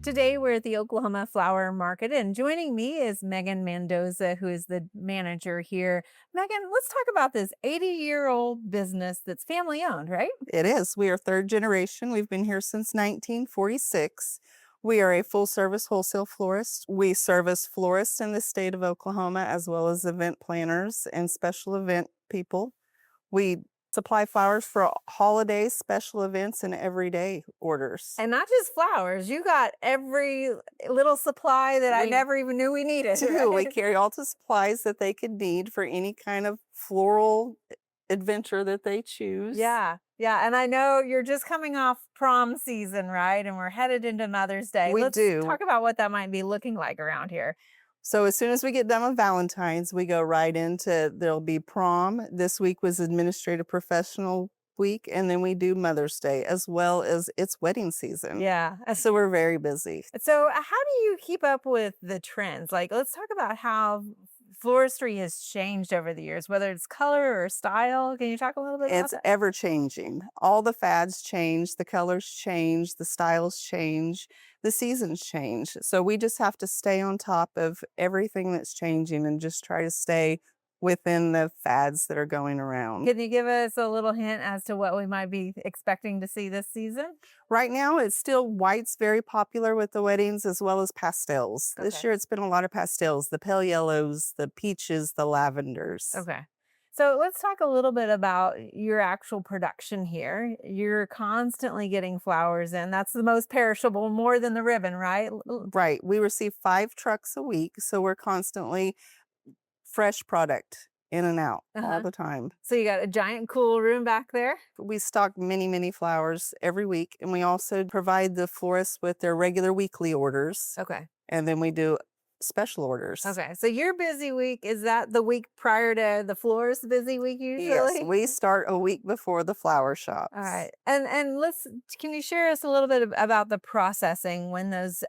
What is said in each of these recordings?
Today we're at the Oklahoma Flower Market, and joining me is Megan Mandoza, who is the manager here. Megan, let's talk about this 80-year-old business that's family owned, right? It is. We are third generation. We've been here since 1946. We are a full-service wholesale florist. We service florists in the state of Oklahoma, as well as event planners and special event people. We supply flowers for holidays, special events, and everyday orders. And not just flowers, you got every little supply that I never even knew we needed. Right? We Right? carry all the supplies that they could need for any kind of floral adventure that they choose. Yeah. And I know you're just coming off prom season, right? And we're headed into Mother's Day. We Let's do. talk about what that might be looking like around here. So as soon as we get done with Valentine's, we go right into, there'll be prom. This week was administrative professional week, and then we do Mother's Day, as well as it's wedding season. Yeah. So we're very busy. So how do you keep up with the trends? Like, let's talk about how floristry has changed over the years, whether it's color or style. Can you talk a little bit about It's that? ever changing. All the fads change, the colors change, the styles change, the seasons change. So we just have to stay on top of everything that's changing and just try to stay within the fads that are going around. Can you give us a little hint as to what we might be expecting to see this season? Right now, it's still white's very popular with the weddings, as well as pastels. This Okay. year, it's been a lot of pastels, the pale yellows, the peaches, the lavenders. Okay. So let's talk a little bit about your actual production here. You're constantly getting flowers in. That's the most perishable, more than the ribbon, right? Right. We receive 5 trucks a week, so we're constantly fresh product in and out all the time. So you got a giant cool room back there? We stock many, many flowers every week, and we also provide the florists with their regular weekly orders, Okay. and then we do special orders. Okay. So your busy week, is that the week prior to the florist's busy week usually? Yes, we start a week before the flower shops. All right. And can you share us a little bit about the processing when those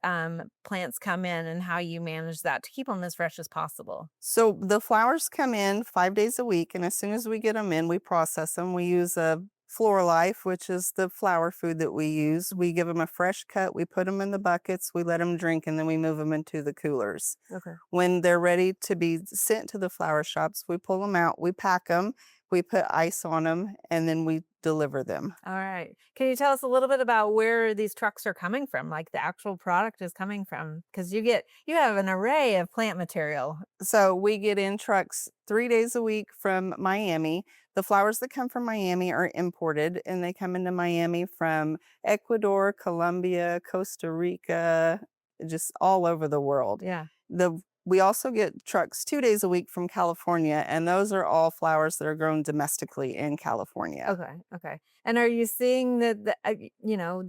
plants come in and how you manage that to keep them as fresh as possible? So the flowers come in 5 days a week, and as soon as we get them in, we process them. We use a Floralife, which is the flower food that we use. We give them a fresh cut. We put them in the buckets. We let them drink, and then we move them into the coolers. Okay. When they're ready to be sent to the flower shops, we pull them out. We pack them. We put ice on them, and then we deliver them. All right. Can you tell us a little bit about where these trucks are coming from, like the actual product is coming from? Because you have an array of plant material. So we get in trucks 3 days a week from Miami. The flowers that come from Miami are imported, and they come into Miami from Ecuador, Colombia, Costa Rica, just all over the world. Yeah. We also get trucks 2 days a week from California, and those are all flowers that are grown domestically in California. Okay. And are you seeing that the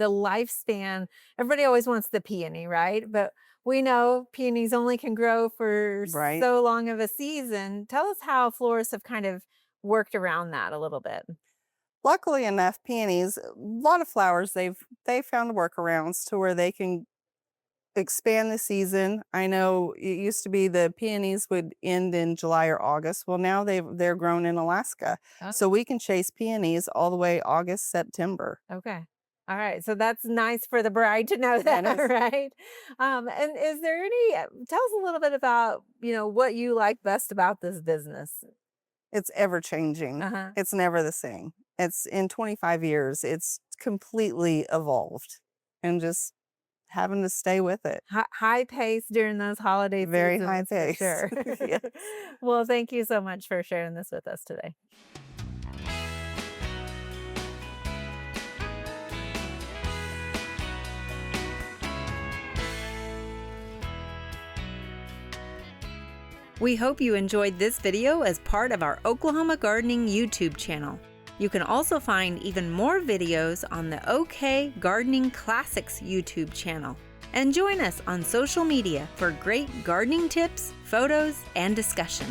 lifespan? Everybody always wants the peony, right? But we know peonies only can grow for Right. so long of a season. Tell us how florists have kind of worked around that a little bit. Luckily enough, peonies, a lot of flowers, they found workarounds to where they can expand the season. I know it used to be the peonies would end in July or August. Well, now they're grown in Alaska. Oh. So we can chase peonies all the way August, September. Okay. All right. So that's nice for the bride to know that, That is. right? And is there tell us a little bit about, what you like best about this business? It's ever changing. Uh-huh. It's never the same. It's in 25 years, it's completely evolved, and just having to stay with it. High pace during those holiday Very seasons, high for pace. sure. Yes. Well, thank you so much for sharing this with us today. We hope you enjoyed this video as part of our Oklahoma Gardening YouTube channel. You can also find even more videos on the OK Gardening Classics YouTube channel. And join us on social media for great gardening tips, photos, and discussion.